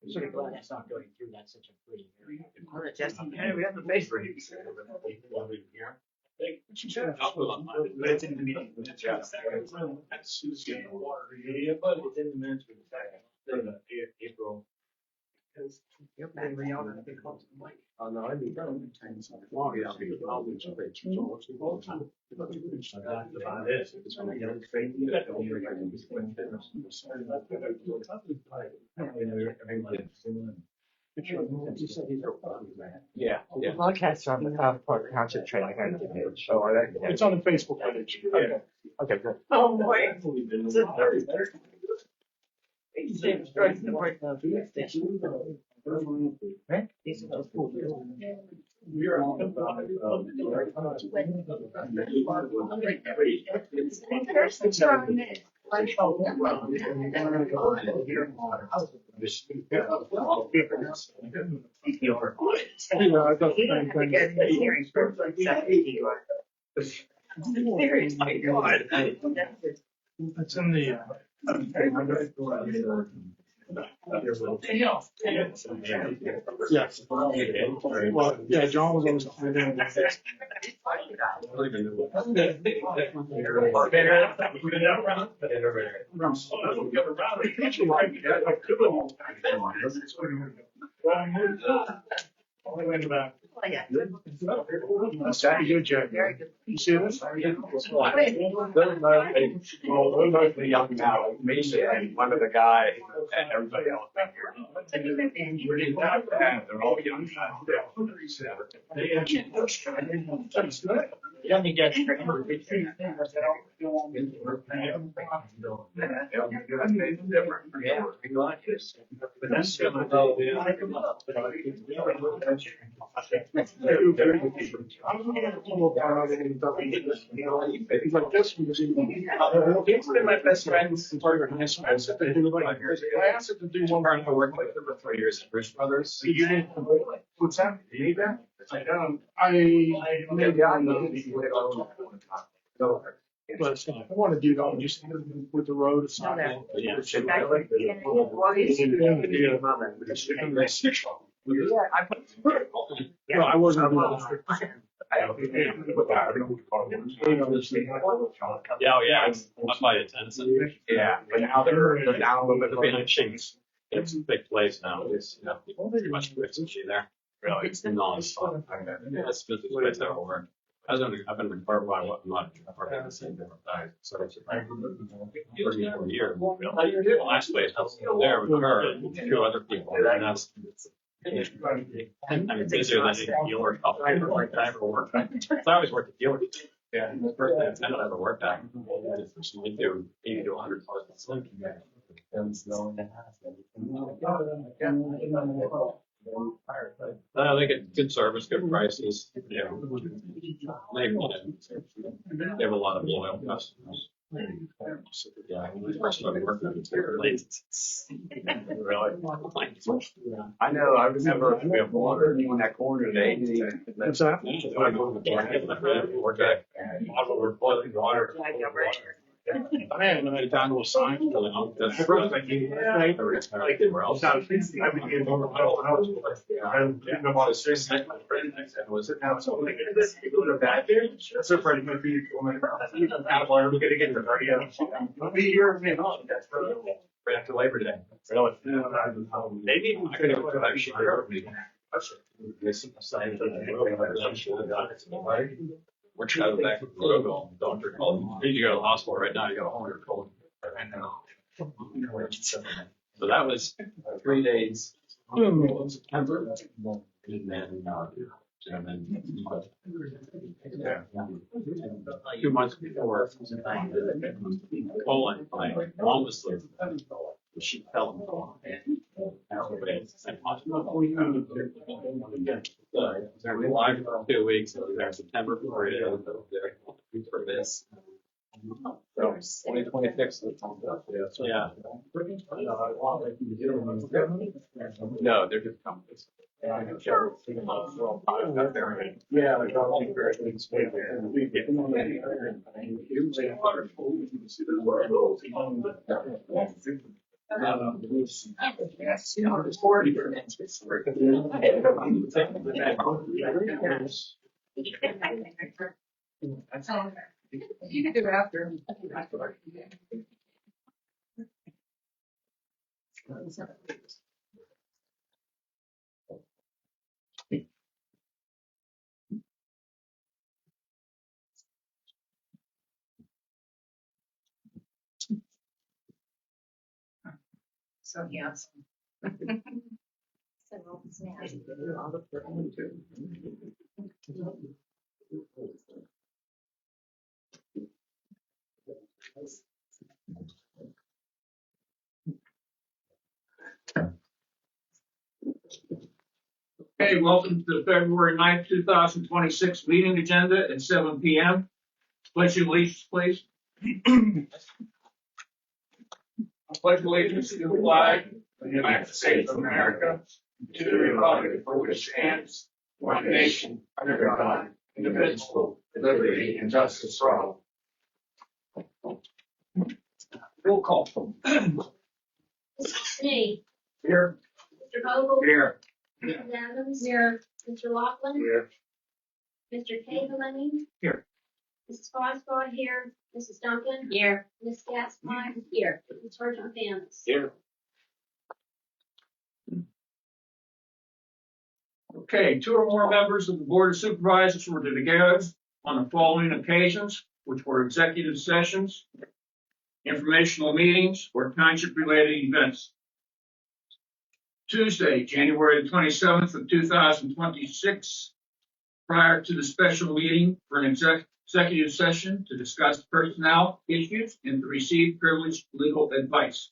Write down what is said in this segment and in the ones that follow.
I'm sort of glad it's not going through that such a pretty area. Hey, we have the face rings. But it's in the meeting. It's that's Susan in the water. Yeah, but it's in the minutes for the April. You're back where y'all are. Oh, no, I'd be done. Long, yeah, I'll be all the time. About this. It's gonna get crazy. Yeah. The podcasts are on the Park Township training page. Oh, are they? It's on the Facebook page. Okay. Okay, good. Oh, boy. It's a Thursday. James drives to work now. Right? These are those cool. We're on It's in the. Yes. Well, yeah, John was on. That's good, Jack. You see this? The young now, me and one of the guy and everybody else. They're all young. You don't get But that's He's like this. He's been my best friends and part of high school. I asked him to do one part of the work with him for 3 years at Bruce Brothers. So you didn't. What's that? You need that? I maybe I know. But I want to do that just with the road aside. Yeah. No, I wasn't. Yeah, oh, yeah, it's up by Tennessee. Yeah, but now they're down a little bit. They're being changed. It's a big place now. It's, pretty much efficiency there. Really, it's non-stop. That's the busiest place I've ever worked. I've been required by what I'm not working the same different guys. So it's 34 years. The last place I was there with her and 2 other people. And that's I'm busier than a dealer. I ever worked. So I always worked at dealers. Yeah, the first thing I ever worked at. We do 80 to 100 cars. They get good service, good prices. Yeah. They have a lot of loyal customers. Yeah, when I first started working on really. I know. I remember we have water in that corner today. What's that? We're boiling water. I had no time to sign. That's the first thing you everywhere else. I didn't want to say my friend was it now so back there. That's a pretty good people. We're gonna get the party out. I'll be here. That's right after Labor Day. Really? Maybe I could have actually. We're traveling back from Louisville. Doctor called. You need to go to the hospital right now. You got a hunger cold. So that was 3 days. September. And then, yeah. 2 months before, Poland, my mom was there. She fell in we're live for 2 weeks. So there September for this. So 2026. Yeah. No, they're just companies. Yeah, You can do it after. So, yes. Okay, welcome to the February 9th, 2026 meeting agenda at 7 p.m. Pledge of allegiance, please. I pledge allegiance to the flag of the United States of America, to the republic for which it stands, one nation, under God, indivisible, with liberty and justice for all. Roll call. Mr. Snee. Here. Mr. Vogel. Here. Mrs. Adams. Here. Mr. Laughlin. Here. Mr. Cavalini. Here. Mrs. Fosbaugh here. Mrs. Duncan. Here. Ms. Gaspar. Here. And Sergeant Fans. Here. Okay, two or more members of the Board of Supervisors were together on the following occasions, which were executive sessions, informational meetings, or township-related events. Tuesday, January the 27th of 2026, prior to the special meeting for an executive session to discuss personnel issues and to receive privileged legal advice.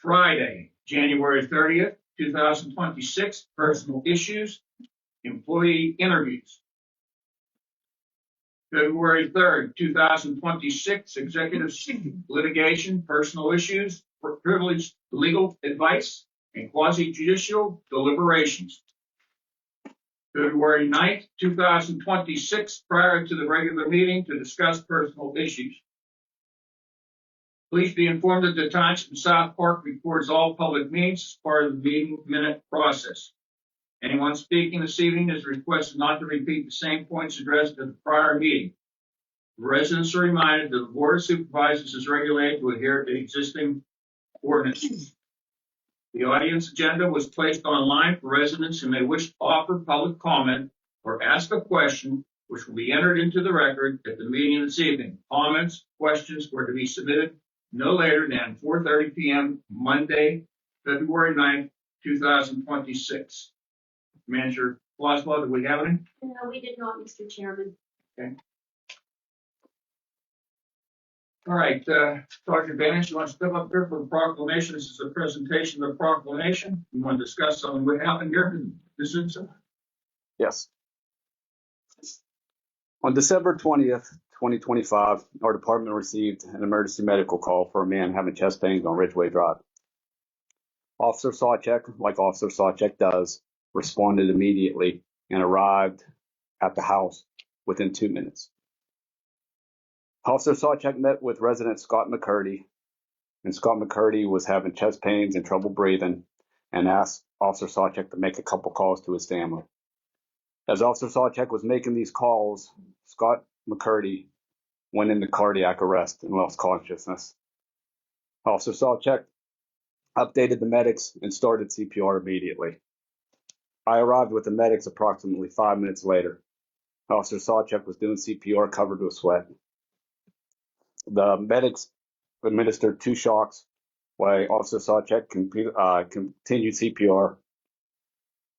Friday, January 30th, 2026, personal issues, employee interviews. February 3rd, 2026, executive session, litigation, personal issues, privileged legal advice, and quasi-judicial deliberations. February 9th, 2026, prior to the regular meeting to discuss personal issues. Please be informed that the Township of South Park records all public meetings as part of the meeting minute process. Anyone speaking this evening is requested not to repeat the same points addressed at the prior meeting. Residents are reminded that the Board of Supervisors is regulated to adhere to existing ordinances. The audience agenda was placed online for residents who may wish to offer public comment or ask a question, which will be entered into the record at the meeting this evening. Comments, questions were to be submitted no later than 4:30 p.m. Monday, February 9th, 2026. Manager Fosbaugh, do we have any? No, we did not, Mr. Chairman. Okay. All right, Sergeant Banish, you want to step up here for the proclamation? This is a presentation of the proclamation. You want to discuss something what happened here? This is Yes. On December 20th, 2025, our department received an emergency medical call for a man having chest pains on Ridgeway Drive. Officer Sawcheck, like Officer Sawcheck does, responded immediately and arrived at the house within 2 minutes. Officer Sawcheck met with resident Scott McCurdy, and Scott McCurdy was having chest pains and trouble breathing and asked Officer Sawcheck to make a couple calls to his family. As Officer Sawcheck was making these calls, Scott McCurdy went into cardiac arrest and lost consciousness. Officer Sawcheck updated the medics and started CPR immediately. I arrived with the medics approximately 5 minutes later. Officer Sawcheck was doing CPR covered with sweat. The medics administered 2 shocks while Officer Sawcheck continued CPR,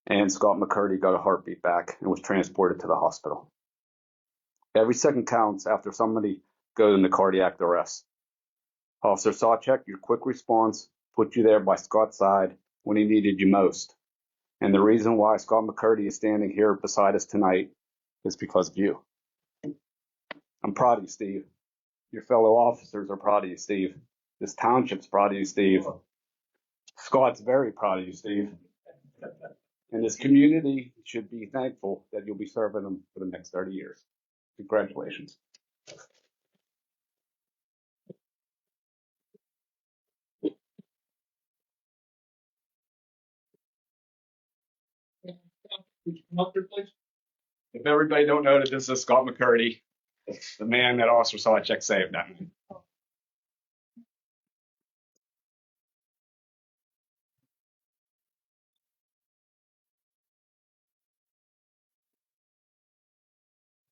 and Scott McCurdy got a heartbeat back and was transported to the hospital. Every second counts after somebody goes into cardiac arrest. Officer Sawcheck, your quick response put you there by Scott's side when he needed you most. And the reason why Scott McCurdy is standing here beside us tonight is because of you. I'm proud of you, Steve. Your fellow officers are proud of you, Steve. This township's proud of you, Steve. Scott's very proud of you, Steve. And this community should be thankful that you'll be serving them for the next 30 years. Congratulations. Would you come up there, please? If everybody don't know that this is Scott McCurdy, the man that Officer Sawchek saved that night.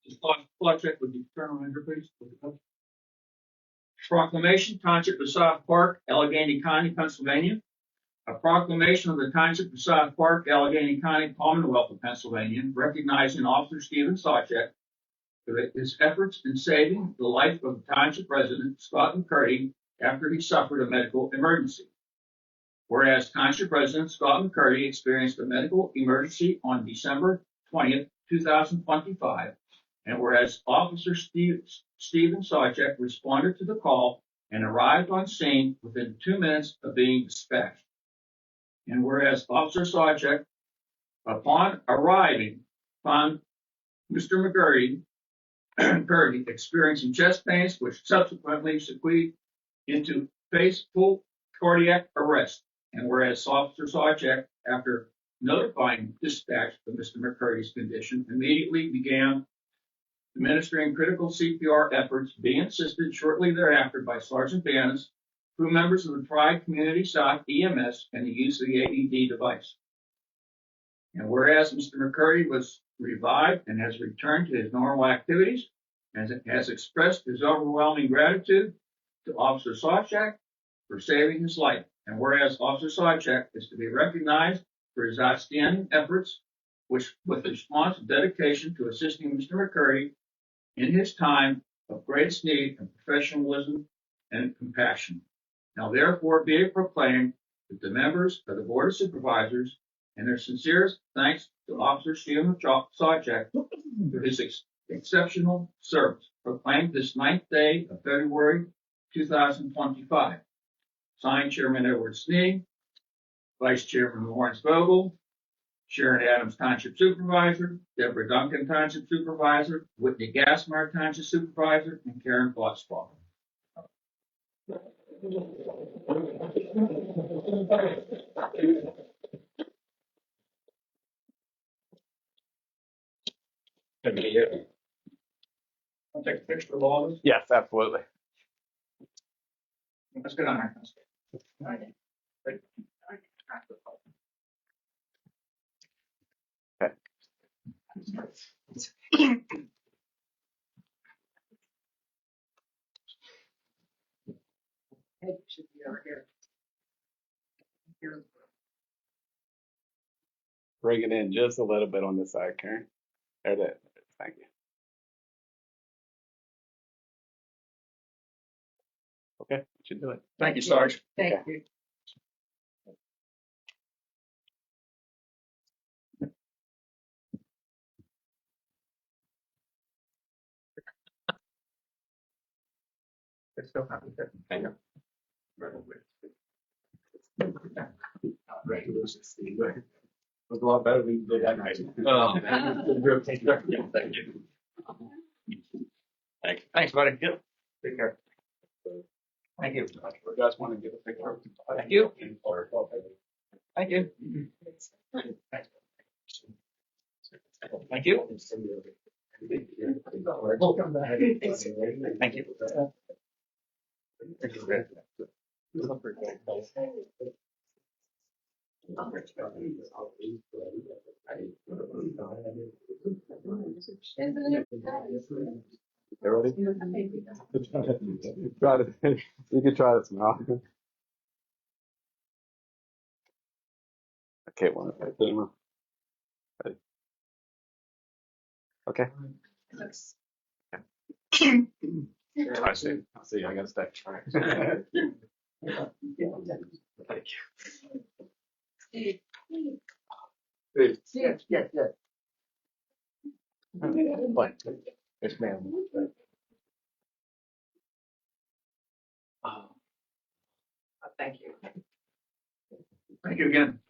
Just flag check, would you turn around here, please? Proclamation, Township of South Park, Allegheny County, Pennsylvania. A proclamation of the Township of South Park, Allegheny County, Commonwealth of Pennsylvania, recognizing Officer Stephen Sawchek for his efforts in saving the life of the Township resident Scott McCurdy after he suffered a medical emergency. Whereas Township resident Scott McCurdy experienced a medical emergency on December 20th, 2025, and whereas Officer Stephen Sawchek responded to the call and arrived on scene within 2 minutes of being dispatched. And whereas Officer Sawchek, upon arriving, found Mr. McCurdy experiencing chest pains, which subsequently segued into full cardiac arrest. And whereas Officer Sawchek, after notifying dispatch of Mr. McCurdy's condition, immediately began administering critical CPR efforts, being assisted shortly thereafter by Sergeant Bannis, crew members of the Tri-Community South EMS, and the use of the AED device. And whereas Mr. McCurdy was revived and has returned to his normal activities, and has expressed his overwhelming gratitude to Officer Sawchek for saving his life. And whereas Officer Sawchek is to be recognized for his outstanding efforts, which with response and dedication to assisting Mr. McCurdy in his time of greatest need and professionalism and compassion. Now therefore be it proclaimed that the members of the Board of Supervisors and their sincerest thanks to Officer Stephen Sawchek for his exceptional service, proclaimed this 9th day of February 2025. Signed, Chairman Edward Snee, Vice Chairman Lawrence Vogel, Sharon Adams Township Supervisor, Deborah Duncan Township Supervisor, Whitney Gassmeyer Township Supervisor, and Karen Foxbaugh. I'll take a picture of all this. Yes, absolutely. Let's get on there. Should be over here. Bring it in just a little bit on this side, Karen. There it is. Thank you. Okay, should do it. Thank you, Sarge. Thank you. It's still happy. Thank you. It was a lot better than you did that night. Oh. Thank you. Thank you. Thanks, buddy. Yep. Take care. Thank you. You guys want to get a picture? Thank you. Thank you. Thank you. Thank you. Ready? Try to, you can try this now. Okay, one camera. Ready? Okay. I see. I gotta stay. Thank you. Yes. Yes, ma'am. Thank you. Thank you again.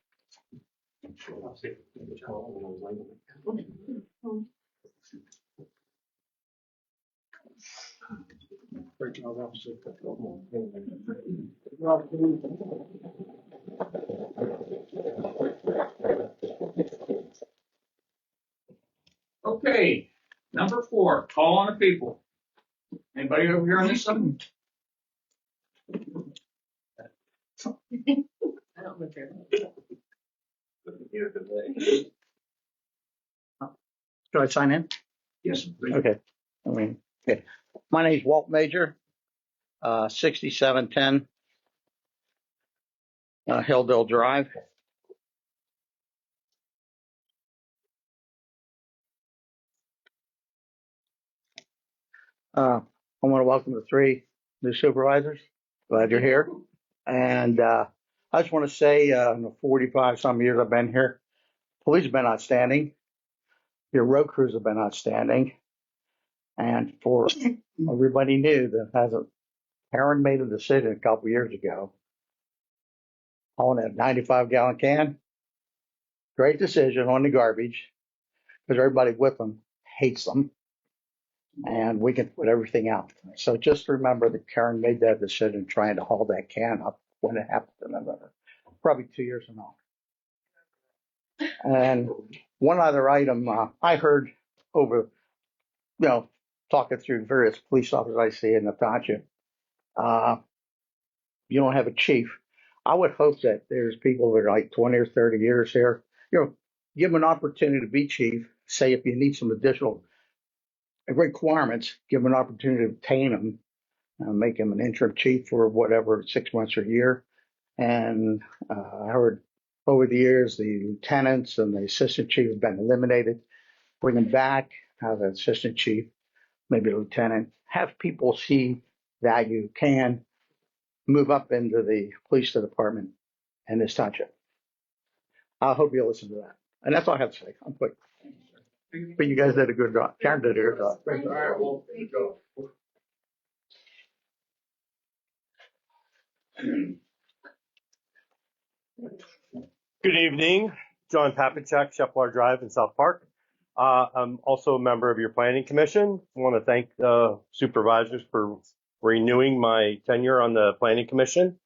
Okay, number 4, call on the people. Anybody over here on this side? I don't live here. Should I sign in? Yes, please. Okay. Okay. My name's Walt Major, 6710 Hilldale Drive. I want to welcome the 3 new supervisors. Glad you're here. And I just want to say, in the 45 some years I've been here, police have been outstanding. Your road crews have been outstanding. And for everybody new that hasn't, Aaron made a decision a couple years ago on that 95-gallon can. Great decision on the garbage because everybody with them hates them. And we can put everything out. So just remember that Karen made that decision trying to haul that can up when it happened in November, probably 2 years ago. And one other item, I heard over, talking through various police officers I see in the township, you don't have a chief. I would hope that there's people that are like 20 or 30 years here, give them an opportunity to be chief. Say if you need some additional requirements, give them an opportunity to obtain them, make him an interim chief for whatever, 6 months or a year. And I heard over the years the lieutenants and the assistant chief have been eliminated. Bring them back, have an assistant chief, maybe a lieutenant. Have people see that you can move up into the police department in this township. I hope you'll listen to that. And that's all I have to say. I'm quick. But you guys did a good job. Karen did a good job. All right, well, here we go. Good evening, John Papachek, Sheplar Drive in South Park. I'm also a member of your planning commission. I want to thank the supervisors for renewing my tenure on the planning commission.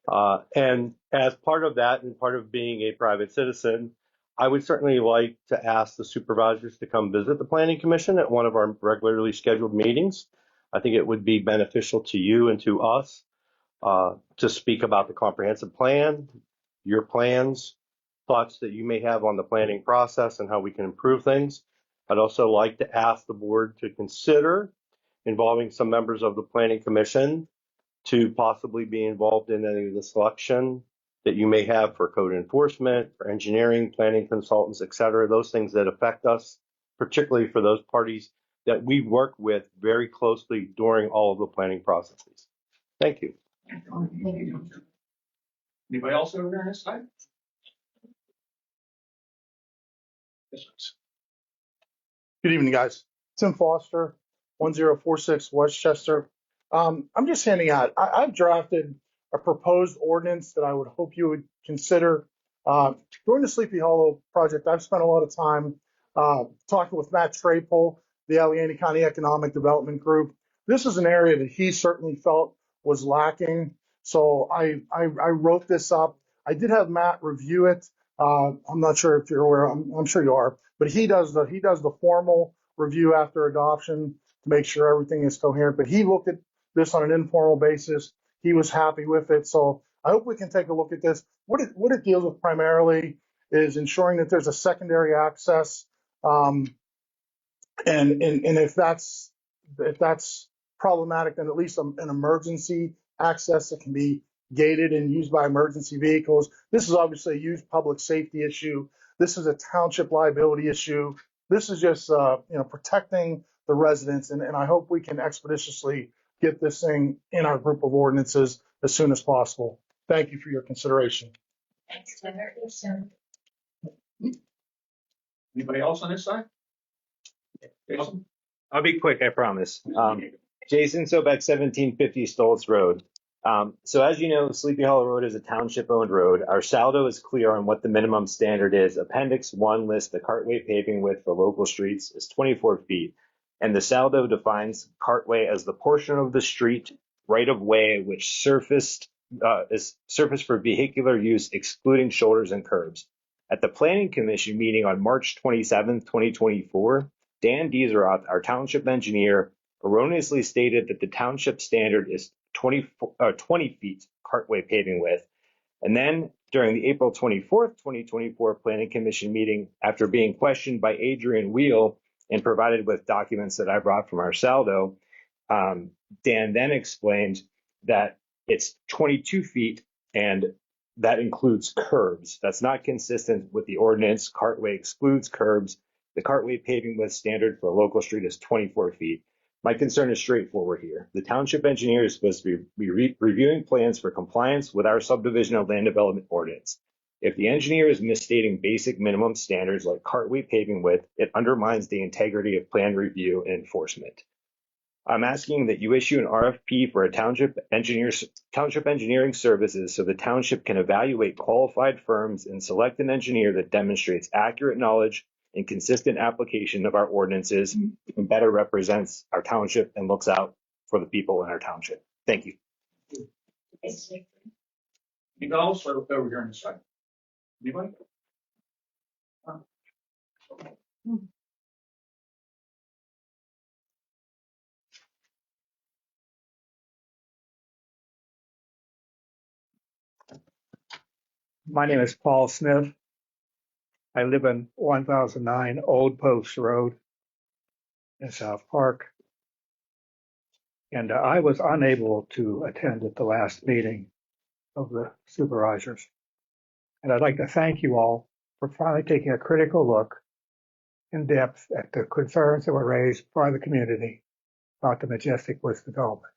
And as part of that and part of being a private citizen, I would certainly like to ask the supervisors to come visit the planning commission at one of our regularly scheduled meetings. I think it would be beneficial to you and to us to speak about the comprehensive plan, your plans, thoughts that you may have on the planning process and how we can improve things. I'd also like to ask the board to consider involving some members of the planning commission to possibly be involved in any of the selection that you may have for code enforcement, for engineering, planning consultants, et cetera, those things that affect us, particularly for those parties that we work with very closely during all of the planning processes. Thank you. Anybody else over there on this side? Yes, sir. Good evening, guys. Tim Foster, 1046 Westchester. I'm just handing out, I've drafted a proposed ordinance that I would hope you would consider. During the Sleepy Hollow project, I've spent a lot of time talking with Matt Trapel, the Allegheny County Economic Development Group. This is an area that he certainly felt was lacking. So I wrote this up. I did have Matt review it. I'm not sure if you're aware, I'm sure you are, but he does the formal review after adoption to make sure everything is coherent. But he looked at this on an informal basis. He was happy with it. So I hope we can take a look at this. What it deals with primarily is ensuring that there's a secondary access. And if that's problematic, then at least an emergency access that can be gated and used by emergency vehicles. This is obviously a huge public safety issue. This is a township liability issue. This is just protecting the residents, and I hope we can expeditiously get this thing in our group of ordinances as soon as possible. Thank you for your consideration. Thanks, Tim. Anybody else on this side? Jason? I'll be quick, I promise. Jason Sobek, 1750 Stoltz Road. So as you know, Sleepy Hollow Road is a township-owned road. Our saldo is clear on what the minimum standard is. Appendix 1 lists the cartway paving width for local streets is 24 feet. And the saldo defines cartway as the portion of the street right-of-way which is surfaced for vehicular use, excluding shoulders and curbs. At the Planning Commission meeting on March 27, 2024, Dan Dieseroth, our township engineer, erroneously stated that the township standard is 20 feet cartway paving width. And then during the April 24th, 2024 Planning Commission meeting, after being questioned by Adrian Wheel and provided with documents that I brought from our Saldo, Dan then explained that it's 22 feet and that includes curbs. That's not consistent with the ordinance. Cartway excludes curbs. The cartway paving width standard for a local street is 24 feet. My concern is straightforward here. The township engineer is supposed to be reviewing plans for compliance with our subdivision of land development ordinance. If the engineer is misstating basic minimum standards like cartway paving width, it undermines the integrity of plan review and enforcement. I'm asking that you issue an RFP for a township engineering services so the township can evaluate qualified firms and select an engineer that demonstrates accurate knowledge and consistent application of our ordinances and better represents our township and looks out for the people in our township. Thank you. Anything else or over here on the side? Anybody? My name is Paul Smith. I live in 1009 Old Post Road in South Park. And I was unable to attend at the last meeting of the supervisors. And I'd like to thank you all for finally taking a critical look in depth at the concerns that were raised by the community about the Majestic Woods development.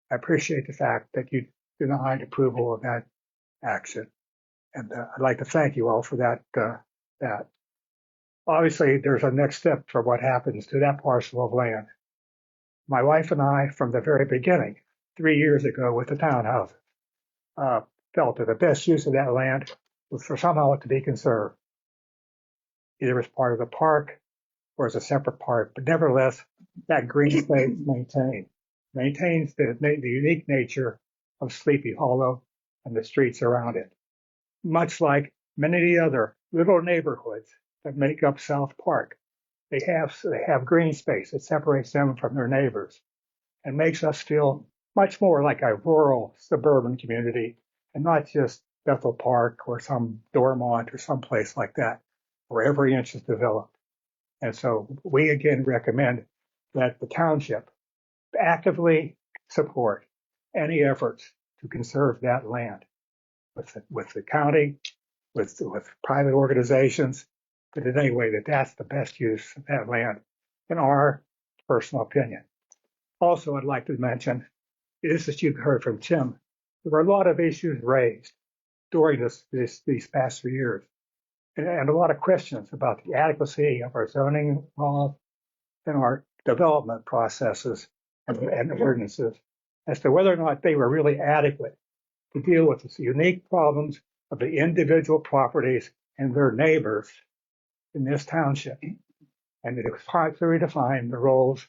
I appreciate the fact that you denied approval of that action. And I'd like to thank you all for that. Obviously, there's a next step for what happens to that parcel of land. My wife and I, from the very beginning, 3 years ago with the townhouses, felt that the best use of that land was for somehow to be conserved, either as part of the park or as a separate park. But nevertheless, that green space maintains the unique nature of Sleepy Hollow and the streets around it, much like many other little neighborhoods that make up South Park. They have green space that separates them from their neighbors and makes us feel much more like a rural suburban community and not just Bethel Park or some Dormont or someplace like that where every inch is developed. And so we again recommend that the township actively support any efforts to conserve that land with the county, with private organizations, but in any way that's the best use of that land, in our personal opinion. Also, I'd like to mention, this as you've heard from Tim, there were a lot of issues raised during these past 3 years, and a lot of questions about the adequacy of our zoning laws and our development processes and ordinances as to whether or not they were really adequate to deal with the unique problems of the individual properties and their neighbors in this township, and to clearly define the roles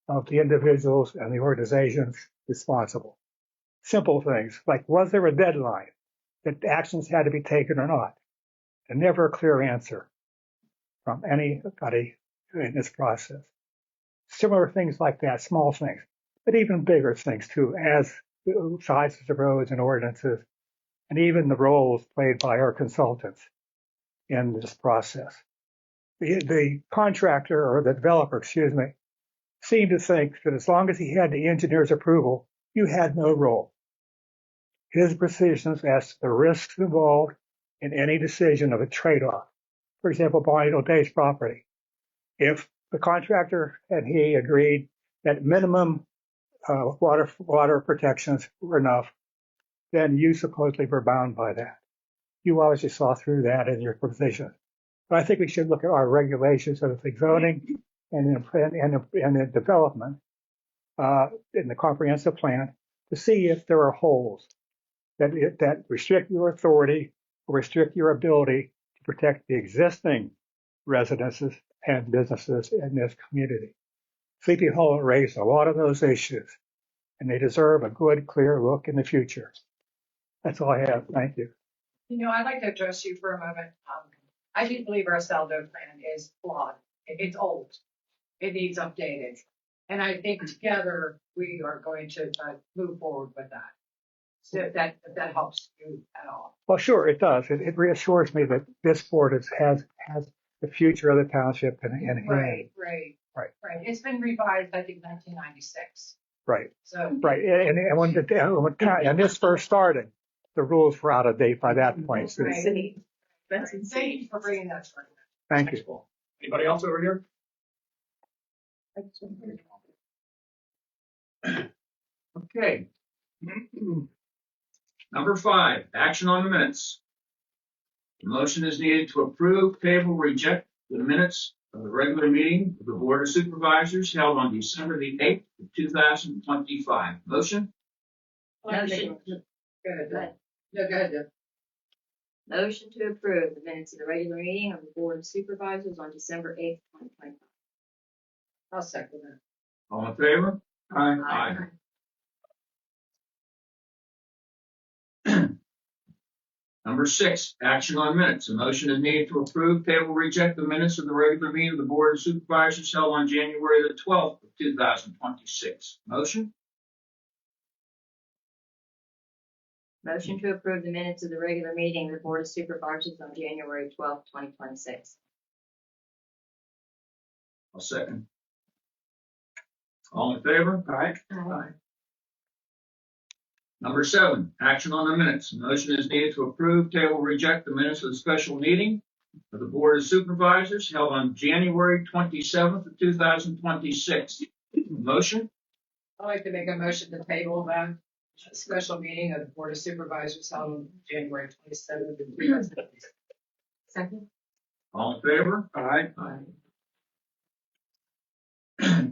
of the individuals and the organizations responsible. Simple things like, was there a deadline that actions had to be taken or not? And never a clear answer from anybody in this process. Similar things like that, small things, but even bigger things too, as the sizes of roads and ordinances, and even the roles played by our consultants in this process. The contractor or the developer, seemed to think that as long as he had the engineer's approval, you had no role. His decisions as to the risks involved in any decision of a trade-off, for example, buying a base property. If the contractor and he agreed that minimum water protections were enough, then you supposedly were bound by that. You obviously saw through that in your position. But I think we should look at our regulations of the zoning and in development in the comprehensive plan to see if there are holes that restrict your authority or restrict your ability to protect the existing residences and businesses in this community. Sleepy Hollow raised a lot of those issues, and they deserve a good, clear look in the future. That's all I have. Thank you. I'd like to address you for a moment. I do believe our Saldo plan is flawed. It's old. it needs updated. And I think together we are going to move forward with that. So if that helps you at all. Well, sure, it does. It reassures me that this board has the future of the township in hand. Right. It's been revised, I think, 1996. Right. So. Right. And when this first started, the rules were out of date by that point. So Right. Thank you for bringing that to our thank you. Anybody else over here? Okay. Number 5, action on the minutes. The motion is needed to approve, table, reject the minutes of the regular meeting of the Board of Supervisors held on December the 8th, 2025. Motion? Motion. Go ahead. No, go ahead. Deb. Motion to approve the minutes of the regular meeting of the Board of Supervisors on December 8th, 2025. I'll second that. All in favor? Aye. Number 6, action on minutes. A motion is needed to approve, table, reject the minutes of the regular meeting of the Board of Supervisors held on January the 12th, 2026. Motion? Motion to approve the minutes of the regular meeting of the Board of Supervisors on January 12th, 2026. I'll second. All in favor? Aye. Number 7, action on the minutes. A motion is needed to approve, table, reject the minutes of the special meeting of the Board of Supervisors held on January 27th, 2026. Motion? I'd like to make a motion to table that special meeting of the Board of Supervisors held on January 27th. Second. All in favor?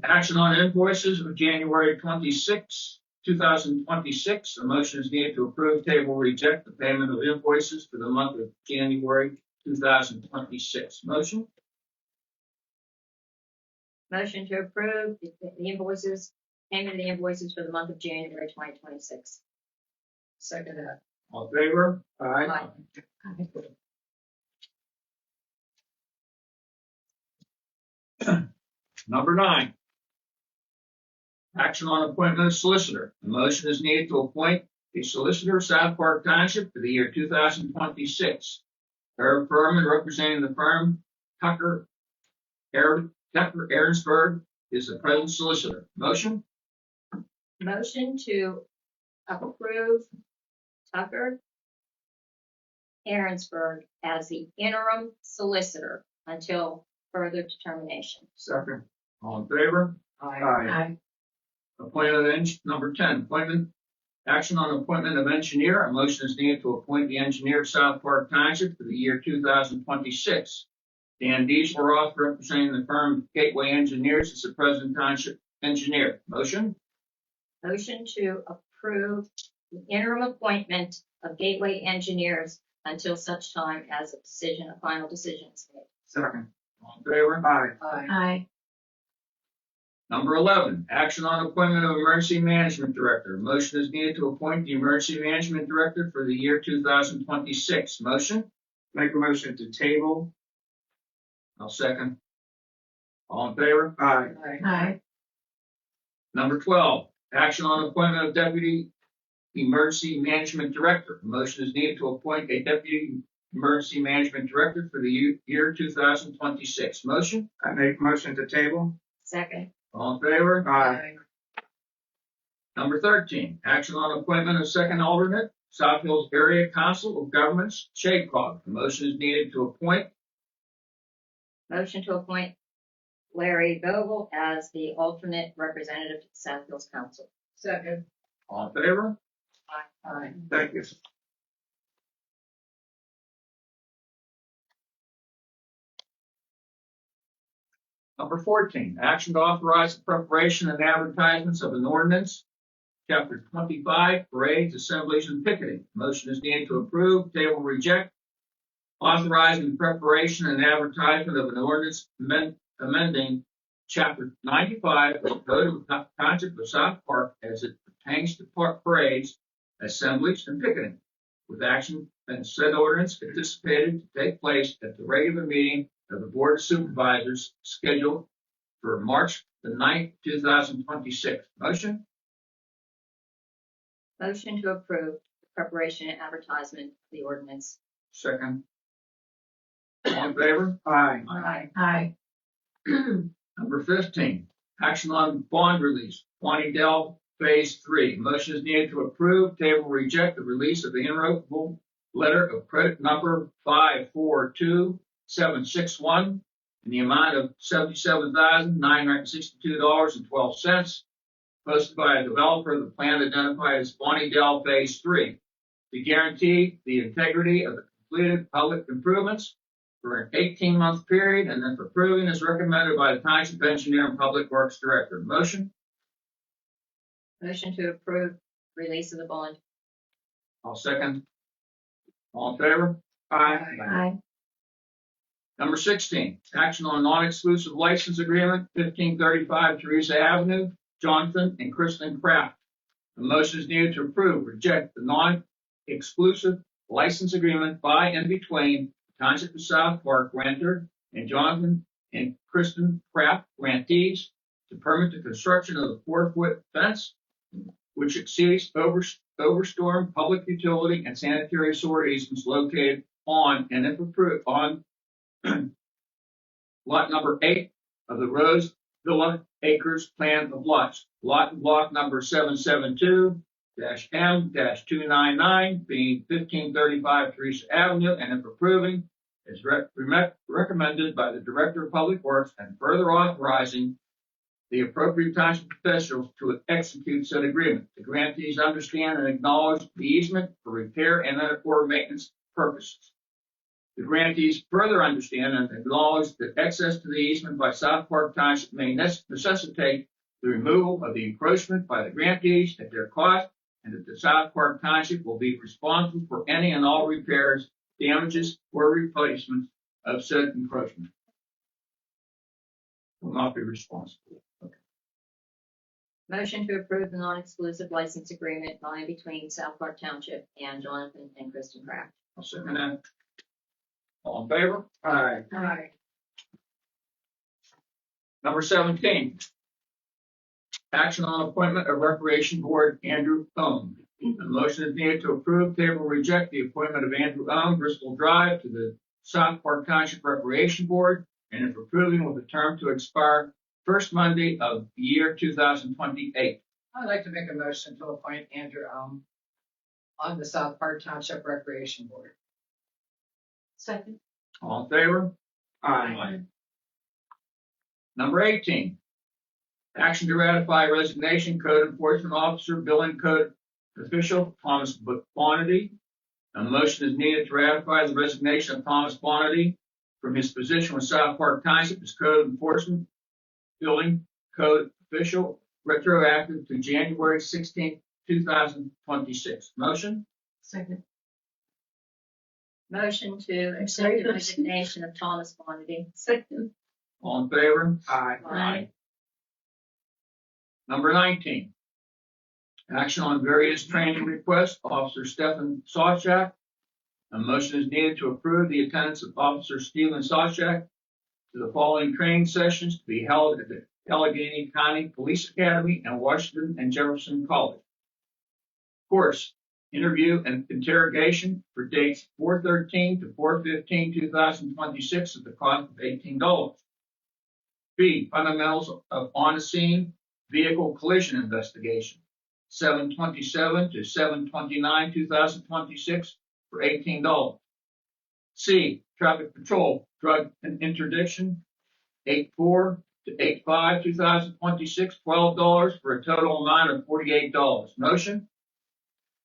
Action on invoices of January 26, 2026. A motion is needed to approve, table, reject the payment of invoices for the month of January 2026. Motion? Motion to approve the invoices, payment of the invoices for the month of January 2026. Second that. All in favor? Aye. Number 9, action on appointment of solicitor. A motion is needed to appoint a solicitor, South Park Township, for the year 2026. Her firm and representing the firm, Tucker Aaronsburg, is the present solicitor. Motion? Motion to approve Tucker Aaronsburg as the interim solicitor until further determination. Second. All in favor? Appointment number 10, appointment, action on appointment of engineer. A motion is needed to appoint the engineer of South Park Township for the year 2026. Dan Dieselroth, representing the firm Gateway Engineers, is the present township engineer. Motion? Motion to approve the interim appointment of Gateway Engineers until such time as a final decision is made. Second. All in favor? Aye. Number 11, action on appointment of emergency management director. A motion is needed to appoint the emergency management director for the year 2026. Motion? Make a motion to table. I'll second. All in favor? Aye. Number 12, action on appointment of deputy emergency management director. A motion is needed to appoint a deputy emergency management director for the year 2026. Motion? I make motion to table. Second. All in favor? Number 13, action on appointment of second alternate, South Hills Area Council of Governments, SHACOG. The motion is needed to appoint. Motion to appoint Larry Vogel as the alternate representative to the South Hills Council. Second. All in favor? Aye. Thank you. Number 14, action to authorize the preparation and advertisements of an ordinance, Chapter 25, parades, assemblies, and picketing. Motion is needed to approve, table, reject, authorizing preparation and advertisement of an ordinance amending Chapter 95 of the Code of the Township of South Park as it pertains to parades, assemblies, and picketing, with action and said ordinance anticipated to take place at the regular meeting of the Board of Supervisors scheduled for March the 9th, 2026. Motion? Motion to approve the preparation and advertisement of the ordinance. Second. All in favor? Aye. Aye. Number 15, action on bond release, Bonnie Dell Phase 3. Motion is needed to approve, table, reject the release of the irrevocable letter of credit number 542761 in the amount of $77,962.12, posted by a developer of the plan identified as Bonnie Dell Phase 3 to guarantee the integrity of the completed public improvements for an 18-month period, and then for approving as recommended by the Township Engineer and Public Works Director. Motion? Motion to approve release of the bond. I'll second. All in favor? Aye. Number 16, action on non-exclusive license agreement, 1535 Teresa Avenue, Jonathan and Kristen Kraft. The motion is needed to approve, reject the non-exclusive license agreement by and between Township of South Park renter and Jonathan and Kristen Kraft grantees to permit the construction of the 4-foot fence, which exceeds overstorm public utility and sanitary sewer easements located on and if approved on lot number 8 of the Rose Villa Acres plan of lots. Lot and block number 772-M-299 being 1535 Teresa Avenue, and if approving is recommended by the Director of Public Works, and further authorizing the appropriate township officials to execute said agreement. The grantees understand and acknowledge the easement for repair and or maintenance purposes. The grantees further understand and acknowledge that access to the easement by South Park Township may necessitate the removal of the encroachment by the grantees at their cost, and that the South Park Township will be responsible for any and all repairs, damages, or replacements of said encroachment. Will not be responsible. Motion to approve the non-exclusive license agreement by and between South Park Township and Jonathan and Kristen Kraft. I'll second that. All in favor? Aye. Aye. Number 17, action on appointment of Recreation Board Andrew Ohm. A motion is needed to approve, table, reject the appointment of Andrew Ohm, Bristol Drive, to the South Park Township Recreation Board, and if approving with a term to expire first Monday of the year 2028. I'd like to make a motion to appoint Andrew on the South Park Township Recreation Board. Second. All in favor? Aye. Number 18, action to ratify resignation, Code Enforcement Officer, Building Code Official Thomas Bonity. A motion is needed to ratify the resignation of Thomas Bonity from his position with South Park Township as Code Enforcement Building Code Official, retroactive to January 16, 2026. Motion? Second. Motion to accept the resignation of Thomas Bonity. Second. All in favor? Aye. Number 19, action on various training requests, Officer Stephen Sawchak. A motion is needed to approve the attendance of Officer Stephen Sawchak to the following training sessions to be held at the Allegheny County Police Academy and Washington and Jefferson College. Course, interview and interrogation for dates 4/13 to 4/15/2026 at the cost of $18. B, fundamentals of on-the-scene vehicle collision investigation, 7/27 to 7/29/2026 for $18. C, traffic patrol, drug and interdiction, 8/4 to 8/5/2026, $12 for a total amount of $48. Motion?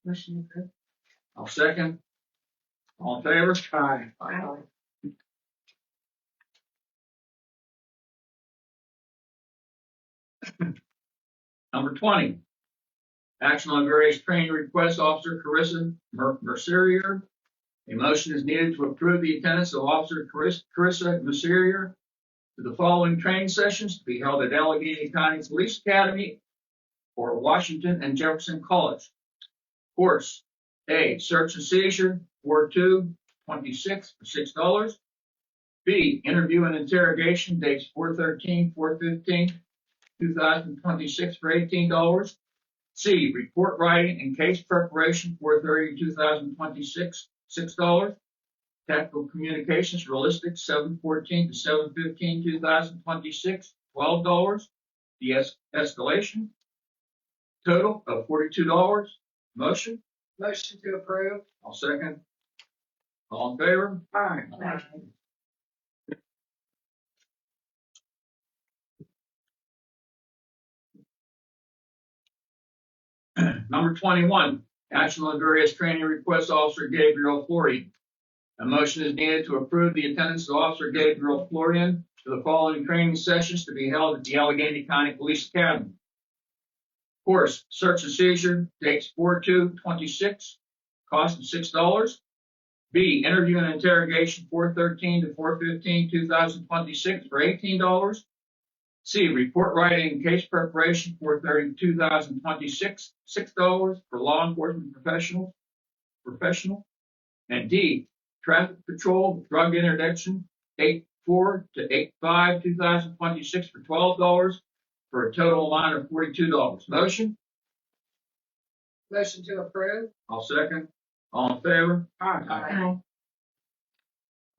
Motion approved. I'll second. All in favor? Aye. Number 20, action on various training requests, Officer Carissa Mercier. A motion is needed to approve the attendance of Officer Carissa Mercier to the following training sessions to be held at Allegheny County Police Academy or Washington and Jefferson College. Course, A, search and seizure, 4/2/26 for $6. B, interview and interrogation, dates 4/13/2026 for $18. C, report writing and case preparation, 4/30/2026, $6. Technical communications, realistic, 7/14 to 7/15/2026, $12. De-escalation, total of $42. Motion? Motion to approve. I'll second. All in favor? Aye. Number 21, action on various training requests, Officer Gabriel Florian. A motion is needed to approve the attendance of Officer Gabriel Florian to the following training sessions to be held at the Allegheny County Police Academy. Course, search and seizure, dates 4/2/26, cost of $6. B, interview and interrogation, 4/13 to 4/15/2026 for $18. C, report writing and case preparation, 4/30/2026, $6 for law enforcement professional. And D, traffic patrol, drug interdiction, 8/4 to 8/5/2026 for $12 for a total amount of $42. Motion? Motion to approve. I'll second. All in favor? Aye.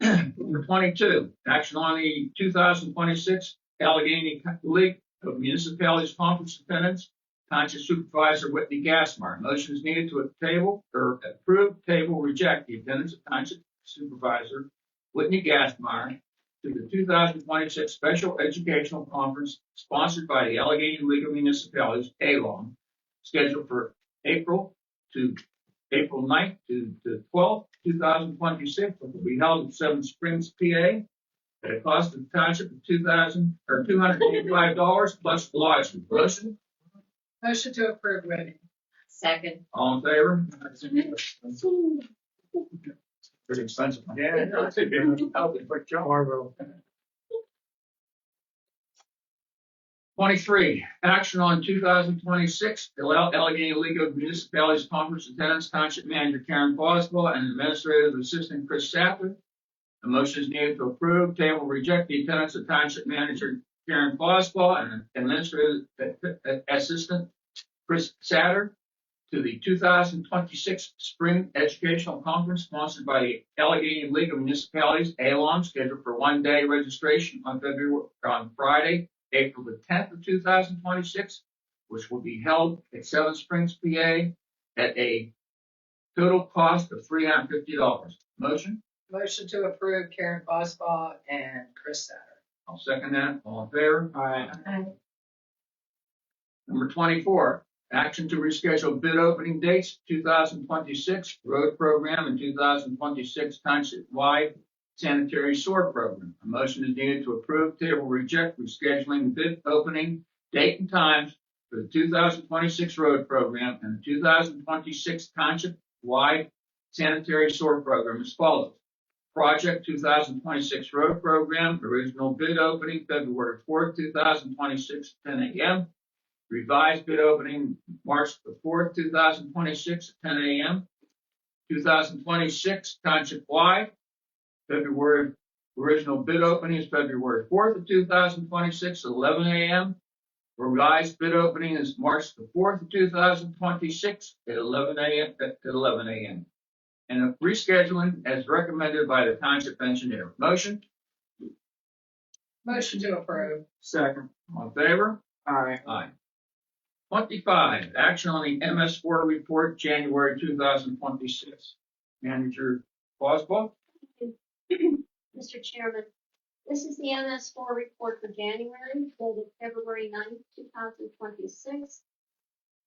Number 22, action on the 2026 Allegheny League of Municipalities Conference Attendance, Township Supervisor Whitney Gassmeyer. Motion is needed to approve, table, reject the attendance of Township Supervisor Whitney Gassmeyer to the 2026 Special Educational Conference sponsored by the Allegheny League of Municipalities, ALOM, scheduled for April 9th to 12th, 2026, which will be held in Seven Springs, PA, at a cost of the township of $285 plus lodging. Motion? Motion to approve, Whitney. Second. All in favor? Pretty expensive. Yeah, that's a quick job. 23, action on 2026 Allegheny League of Municipalities Conference Attendance, Township Manager Karen Boswell and Administrative Assistant Chris Sappler. A motion is needed to approve, table, reject the attendance of Township Manager Karen Boswell and Administrative Assistant Chris Satter to the 2026 Spring Educational Conference sponsored by the Allegheny League of Municipalities, ALOM, scheduled for one-day registration on Friday, April the 10th of 2026, which will be held at Seven Springs, PA, at a total cost of $350. Motion? Motion to approve Karen Bosbaugh and Chris Satter. I'll second that. All in favor? Aye. Number 24, action to reschedule bid opening dates, 2026 road program and 2026 township-wide sanitary sewer program. A motion is needed to approve, table, reject, rescheduling the bid opening date and times for the 2026 road program and the 2026 township-wide sanitary sewer program as follows. Project 2026 road program, original bid opening February 4th, 2026, 10 a.m. Revised bid opening March the 4th, 2026, 10 a.m. 2026 township-wide, February, original bid opening is February 4th of 2026, 11 a.m. Revised bid opening is March the 4th of 2026 at 11 a.m. And rescheduling as recommended by the township engineer. Motion? Motion to approve. Second. All in favor? Aye. Aye. 25, action on the MS4 report, January 2026. Manager Boswell? Mr. Chairman, this is the MS4 report for January, dated February 9th, 2026.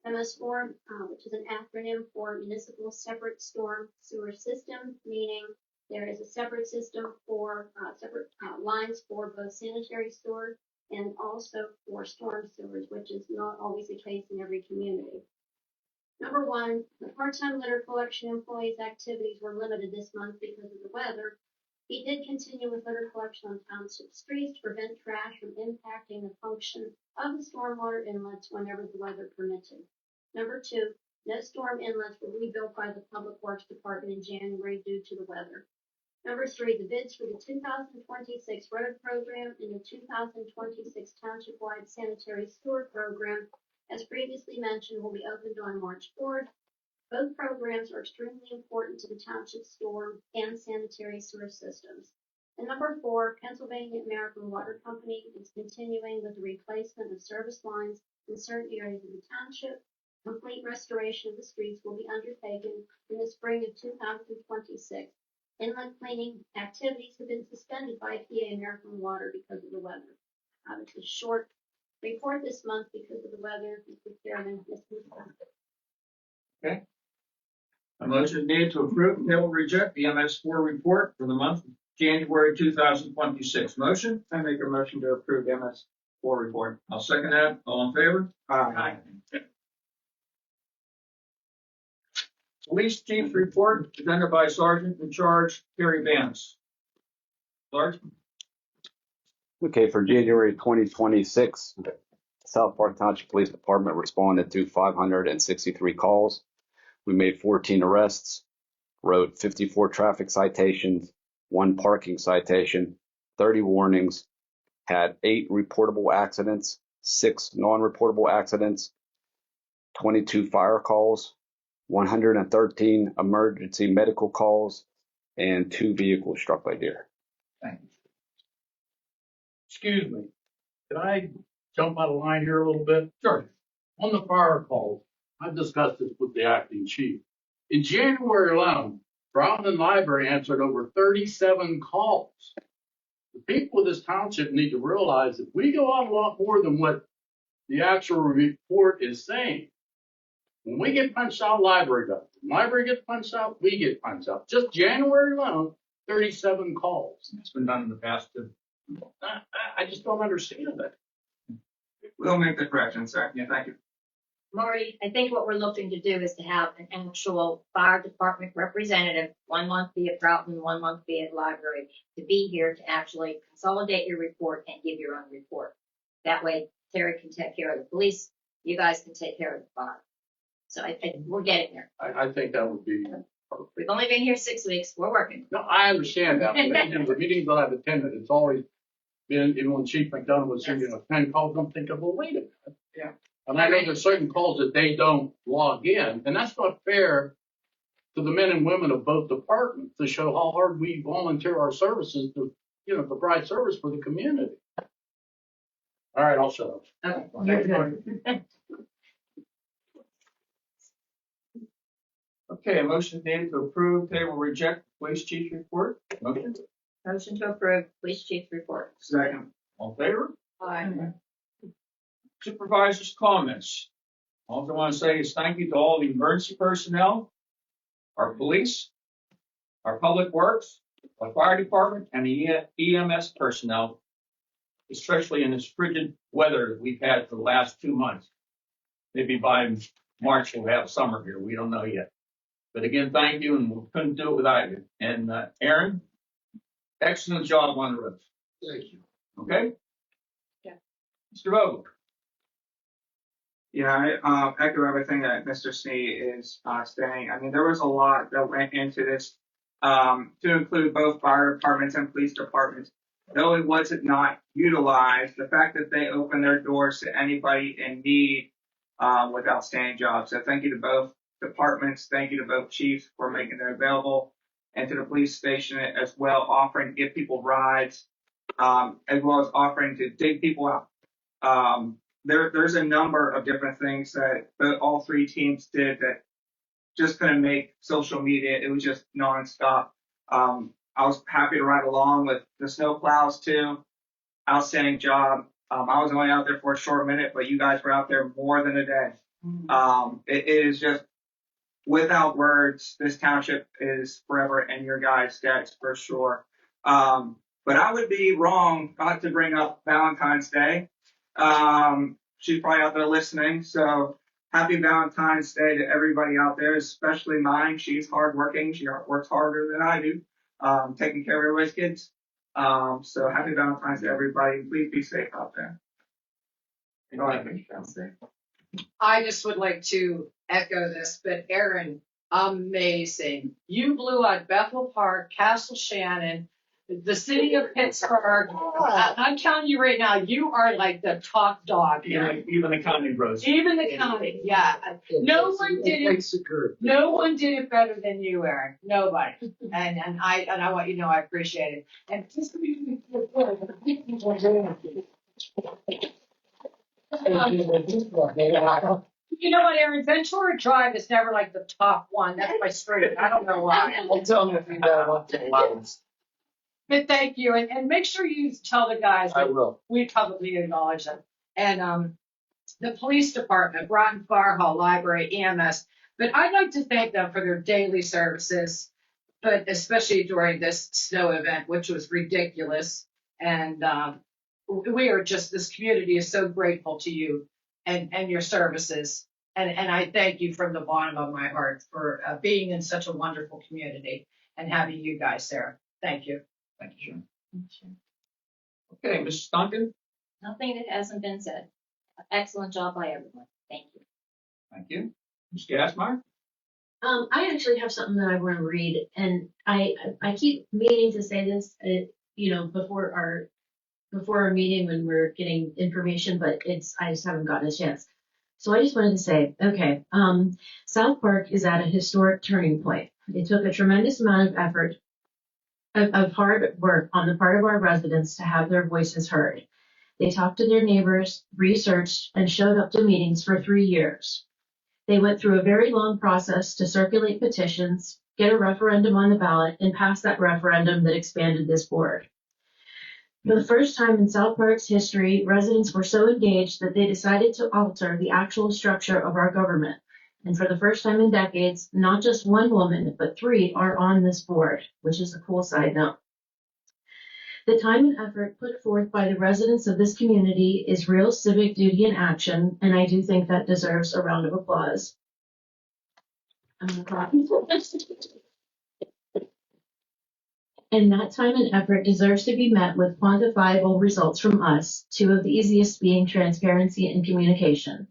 MS4, which is an acronym for Municipal Separate Storm Sewer System, meaning there is a separate system for separate lines for both sanitary sewer and also for storm sewers, which is not always the case in every community. Number one, the part-time litter collection employees' activities were limited this month because of the weather. He did continue with litter collection on township streets to prevent trash from impacting the function of the stormwater inlets whenever the weather permitted. Number two, no storm inlets were rebuilt by the Public Works Department in January due to the weather. Number 3, the bids for the 2026 road program and the 2026 township-wide sanitary sewer program, as previously mentioned, will be opened on March 4th. Both programs are extremely important to the township storm and sanitary sewer systems. And number 4, Pennsylvania American Water Company is continuing with the replacement of service lines in certain areas of the township. Complete restoration of the streets will be undertaken in the spring of 2026. Inlet cleaning activities have been suspended by PA American Water because of the weather. It's a short report this month because of the weather, Mr. Chairman. Okay. A motion is needed to approve and table reject the MS4 report for the month of January 2026. Motion? I make a motion to approve the MS4 report. I'll second that. All in favor? Aye. Police chief report presented by Sergeant in Charge Terry Vance. Sergeant? Okay, for January 2026, South Park Township Police Department responded to 563 calls. We made 14 arrests, wrote 54 traffic citations, 1 parking citation, 30 warnings, had 8 reportable accidents, 6 non-reportable accidents, 22 fire calls, 113 emergency medical calls, and 2 vehicles struck by deer. Thank you. Excuse me, can I jump out of line here a little bit? Sure. On the fire calls, I've discussed this with the acting chief. In January alone, Brown Library answered over 37 calls. The people of this township need to realize that we go out a lot more than what the actual report is saying. When we get punched out, library does. When library gets punched out, we get punched out. Just January alone, 37 calls. It's been done in the past too. I just don't understand that. We'll make the correction, sir. Yeah, thank you. Marty, I think what we're looking to do is to have an actual fire department representative, 1 month be at Broughton, 1 month be at library, to be here to actually consolidate your report and give your own report. That way Terry can take care of the police, you guys can take care of the fire. So I think we're getting there. I think that would be. We've only been here 6 weeks, we're working. No, I understand that. But in the meetings that I've attended, it's always been, even when Chief McDonough was sending 10 calls, I'm thinking, well, wait a minute. Yeah. And I know there's certain calls that they don't log in, and that's not fair to the men and women of both departments to show how hard we volunteer our services to, provide service for the community. All right, I'll shut up. Okay. Okay, a motion is needed to approve, table, reject police chief's report. Motion? Motion to approve police chief's report. Second. All in favor? Aye. Supervisor's comments. All I want to say is thank you to all the emergency personnel, our police, our public works, our fire department, and the EMS personnel, especially in this frigid weather we've had for the last 2 months. Maybe by March we'll have summer here. We don't know yet. But again, thank you, and we couldn't do it without you. And Aaron, excellent job on the roads. Thank you. Okay? Yeah. Mr. Vogel. Yeah, I echo everything that Mr. C is saying. I mean, there was a lot that went into this to include both fire departments and police departments. Though it wasn't not utilized, the fact that they opened their doors to anybody in need was outstanding job. So thank you to both departments. Thank you to both chiefs for making it available, and to the police station as well, offering to give people rides, as well as offering to dig people out. There's a number of different things that all 3 teams did that just couldn't make social media. It was just nonstop. I was happy to ride along with the snow plows too. Outstanding job. I was only out there for a short minute, but you guys were out there more than a day. It is just, without words, this township is forever in your guys' debts for sure. But I would be wrong not to bring up Valentine's Day. She's probably out there listening, so happy Valentine's Day to everybody out there, especially mine. She's hardworking. She works harder than I do, taking care of everybody's kids. So happy Valentine's Day, everybody. Please be safe out there. I just would like to echo this, but Aaron, amazing. You blew out Bethel Park, Castle Shannon, the city of Pittsburgh. I'm telling you right now, you are like the top dog. Even the county roads. Even the county, yeah. No one did it. No one did it better than you, Aaron. Nobody. And I want you to know I appreciate it. And just to be you know what, Aaron? Ventura Drive is never like the top one. That's my street. I don't know why. I'll tell them if you want to allow us. But thank you, and make sure you tell the guys. I will. We publicly acknowledge them. And the police department, Groton Fire Hall, Library, EMS. But I'd like to thank them for their daily services, but especially during this snow event, which was ridiculous. And we are just, this community is so grateful to you and your services. And I thank you from the bottom of my heart for being in such a wonderful community and having you guys there. Thank you. Thank you, Sharon. Okay, Mrs. Duncan. Nothing that hasn't been said. Excellent job by everyone. Thank you. Thank you. Ms. Gassmeyer. I actually have something that I want to read, and I keep meaning to say this, before our meeting when we're getting information, but I just haven't gotten a chance. So I just wanted to say, okay, South Park is at a historic turning point. It took a tremendous amount of effort, of hard work on the part of our residents to have their voices heard. They talked to their neighbors, researched, and showed up to meetings for 3 years. They went through a very long process to circulate petitions, get a referendum on the ballot, and pass that referendum that expanded this board. For the first time in South Park's history, residents were so engaged that they decided to alter the actual structure of our government. And for the first time in decades, not just one woman, but 3 are on this board, which is a cool side note. The time and effort put forth by the residents of this community is real civic duty in action, and I do think that deserves a round of applause. I'm gonna cry. And that time and effort deserves to be met with quantifiable results from us, 2 of the easiest being transparency and communication.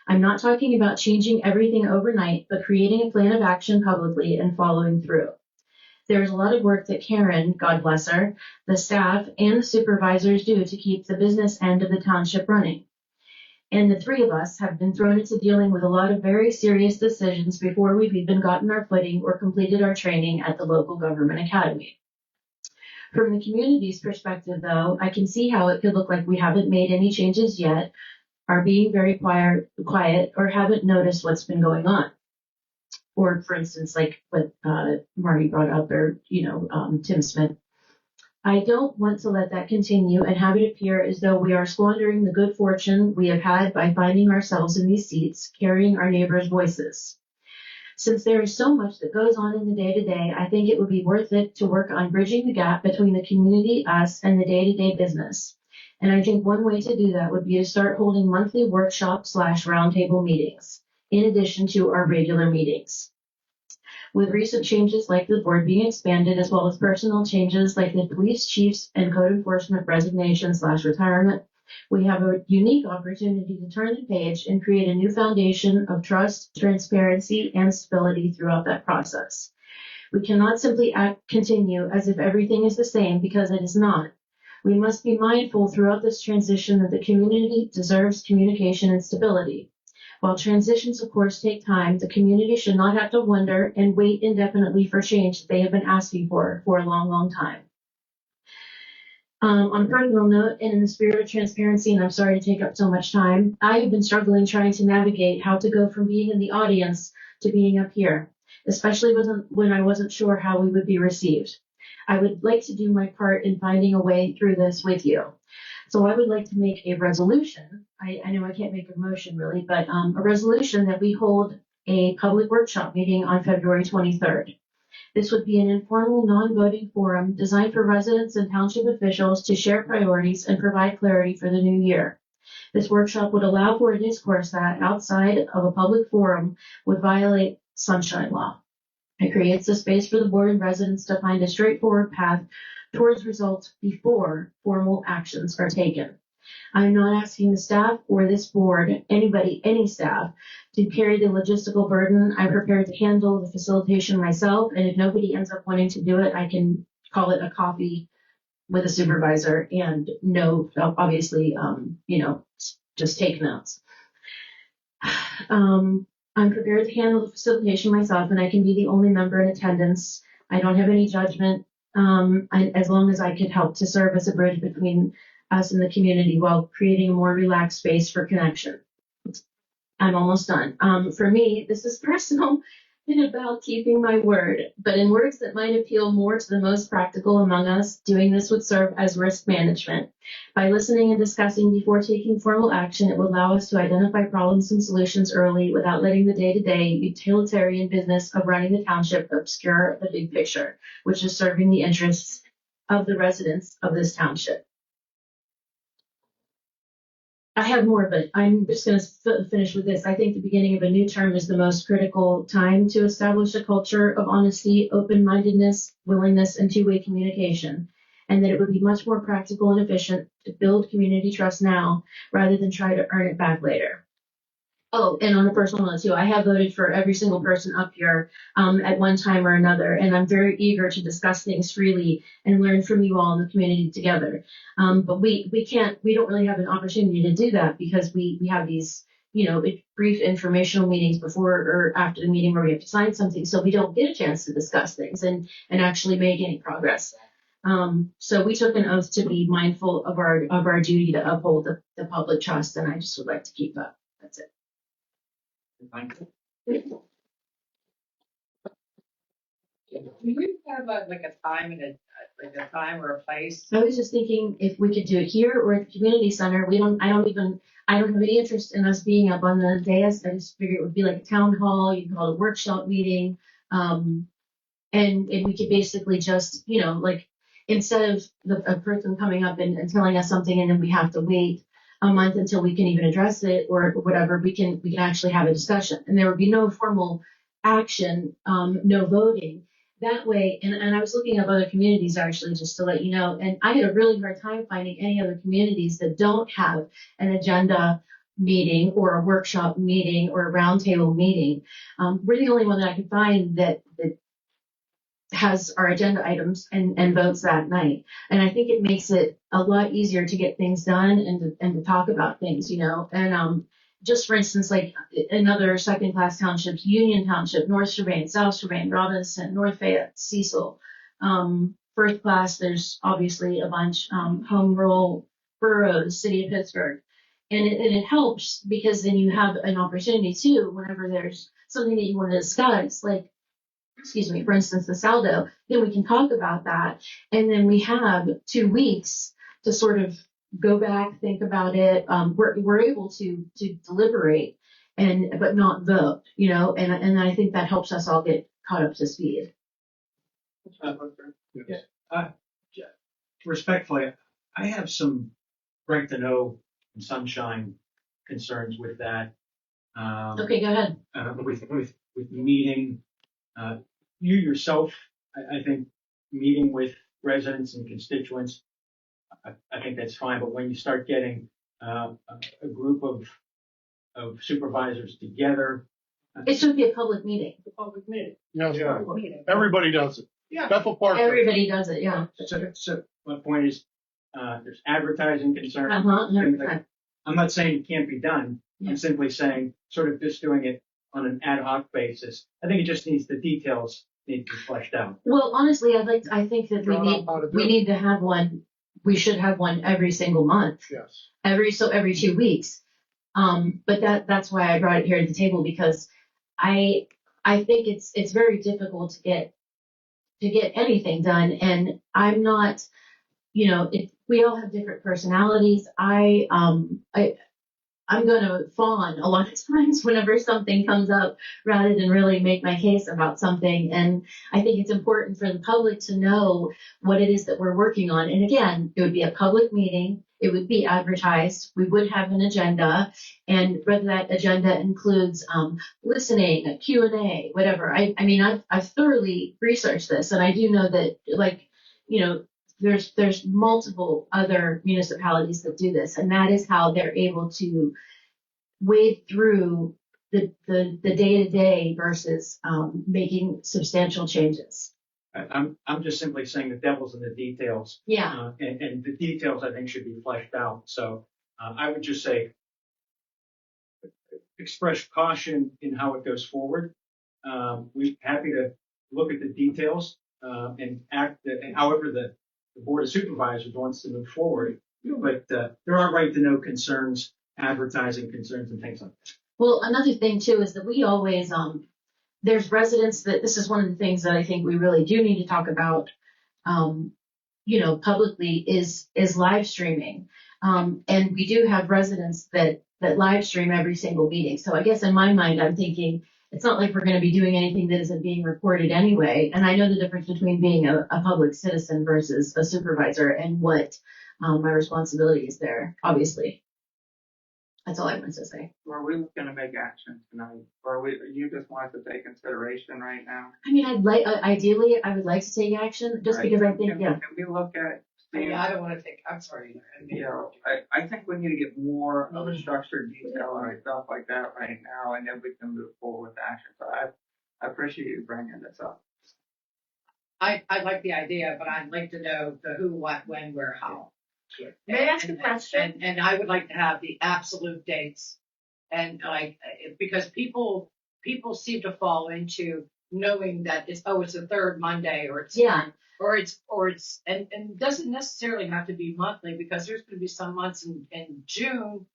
I'm not talking about changing everything overnight, but creating a plan of action publicly and following through. There's a lot of work that Karen, God bless her, the staff, and the supervisors do to keep the business end of the township running. And the 3 of us have been thrown into dealing with a lot of very serious decisions before we've even gotten our footing or completed our training at the local government academy. From the community's perspective, though, I can see how it could look like we haven't made any changes yet, are being very quiet, or haven't noticed what's been going on. Or, for instance, like what Marty brought up, or, Tim Smith. I don't want to let that continue and have it appear as though we are squandering the good fortune we have had by finding ourselves in these seats, carrying our neighbors' voices. Since there is so much that goes on in the day-to-day, I think it would be worth it to work on bridging the gap between the community, us, and the day-to-day business. And I think one way to do that would be to start holding monthly workshop/roundtable meetings, in addition to our regular meetings. With recent changes like the board being expanded, as well as personal changes like the police chief's and code enforcement resignation/retirement, we have a unique opportunity to turn the page and create a new foundation of trust, transparency, and stability throughout that process. We cannot simply continue as if everything is the same, because it is not. We must be mindful throughout this transition that the community deserves communication and stability. While transitions, of course, take time, the community should not have to wonder and wait indefinitely for change that they have been asking for a long, long time. On a personal note, and in the spirit of transparency, and I'm sorry to take up so much time, I have been struggling trying to navigate how to go from being in the audience to being up here, especially when I wasn't sure how we would be received. I would like to do my part in finding a way through this with you. So I would like to make a resolution. I know I can't make a motion really, but a resolution that we hold a public workshop meeting on February 23rd. This would be an informal, non-voting forum designed for residents and township officials to share priorities and provide clarity for the new year. This workshop would allow for a discourse that, outside of a public forum, would violate sunshine law. It creates a space for the board and residents to find a straightforward path towards results before formal actions are taken. I'm not asking the staff or this board, anybody, any staff, to carry the logistical burden. I'm prepared to handle the facilitation myself, and if nobody ends up wanting to do it, I can call it a coffee with a supervisor and no, obviously, just take notes. I'm prepared to handle the facilitation myself, and I can be the only member in attendance. I don't have any judgment, as long as I could help to serve as a bridge between us and the community while creating a more relaxed space for connection. I'm almost done. For me, this is personal and about keeping my word, but in words that might appeal more to the most practical among us, doing this would serve as risk management. By listening and discussing before taking formal action, it will allow us to identify problems and solutions early without letting the day-to-day utilitarian business of running the township obscure the big picture, which is serving the interests of the residents of this township. I have more, but I'm just going to finish with this. I think the beginning of a new term is the most critical time to establish a culture of honesty, open-mindedness, willingness, and two-way communication, and that it would be much more practical and efficient to build community trust now rather than try to earn it back later. Oh, and on a personal note too, I have voted for every single person up here at one time or another, and I'm very eager to discuss things freely and learn from you all in the community together. But we don't really have an opportunity to do that because we have these, brief informational meetings before or after the meeting where we have to sign something, so we don't get a chance to discuss things and actually make any progress. So we took an oath to be mindful of our duty to uphold the public trust, and I just would like to keep up. That's it. Thank you. Do you have a time and a time or a place? I was just thinking if we could do it here or at the community center. I don't have any interest in us being up on the dais. I just figured it would be like a town hall. You can call it a workshop meeting. And we could basically just, instead of a person coming up and telling us something and then we have to wait a month until we can even address it or whatever, we can actually have a discussion. And there would be no formal action, no voting. That way, and I was looking up other communities actually, just to let you know, and I had a really hard time finding any other communities that don't have an agenda meeting or a workshop meeting or a roundtable meeting. We're the only one that I could find that has our agenda items and votes that night. And I think it makes it a lot easier to get things done and to talk about things, and just for instance, like another second class townships, Union Township, North Strabane, South Strabane, Robinson, North Fayette, Cecil. First class, there's obviously a bunch, home rule boroughs, city of Pittsburgh. And it helps because then you have an opportunity too, whenever there's something that you want to discuss, like, for instance, the saldo, then we can talk about that. And then we have 2 weeks to sort of go back, think about it. We're able to deliberate but not vote, and I think that helps us all get caught up to speed. Respectfully, I have some right to know and sunshine concerns with that. Okay, go ahead. With meeting, you yourself, I think meeting with residents and constituents, I think that's fine. But when you start getting a group of supervisors together, it should be a public meeting. a public meeting. Yeah. Everybody does it. Yeah. Bethel Park. Everybody does it, yeah. So my point is, there's advertising concerns. 100%. I'm not saying it can't be done. Yeah. I'm simply saying sort of just doing it on an ad hoc basis. I think it just needs the details need to be fleshed out. Well, honestly, I think that we need to have one. We should have one every single month. Yes. Every 2 weeks. But that's why I brought it here to the table, because I think it's very difficult to get anything done, and I'm not, we all have different personalities. I'm going to fawn a lot of times whenever something comes up rather than really make my case about something. And I think it's important for the public to know what it is that we're working on. And again, it would be a public meeting. It would be advertised. We would have an agenda, and whether that agenda includes listening, a Q&A, whatever. I've thoroughly researched this, and I do know that, there's multiple other municipalities that do this, and that is how they're able to wade through the day-to-day versus making substantial changes. I'm just simply saying the devil's in the details. Yeah. And the details I think should be fleshed out. So I would just say express caution in how it goes forward. We're happy to look at the details and act and however the Board of Supervisors wants to move forward. But there are right to know concerns, advertising concerns, and things like that. Well, another thing too is that we always there's residents that this is one of the things that I think we really do need to talk about, publicly is live streaming. And we do have residents that live stream every single meeting. So I guess in my mind, I'm thinking it's not like we're going to be doing anything that isn't being recorded anyway. And I know the difference between being a public citizen versus a supervisor and what my responsibility is there, obviously. That's all I wanted to say. Are we looking to make action tonight, or you just want to take consideration right now? I mean, ideally, I would like to take action just because I think, Can we look at? Yeah, I don't want to take, I'm sorry. I think we need to get more of a structured detail on stuff like that right now, and then we can move forward with action. So I appreciate you bringing this up. I like the idea, but I'd like to know the who, what, when, where, how. May I ask a question? And I would like to have the absolute dates. And because people seem to fall into knowing that it's the third Monday or it's and it doesn't necessarily have to be monthly, because there's going to be some months in June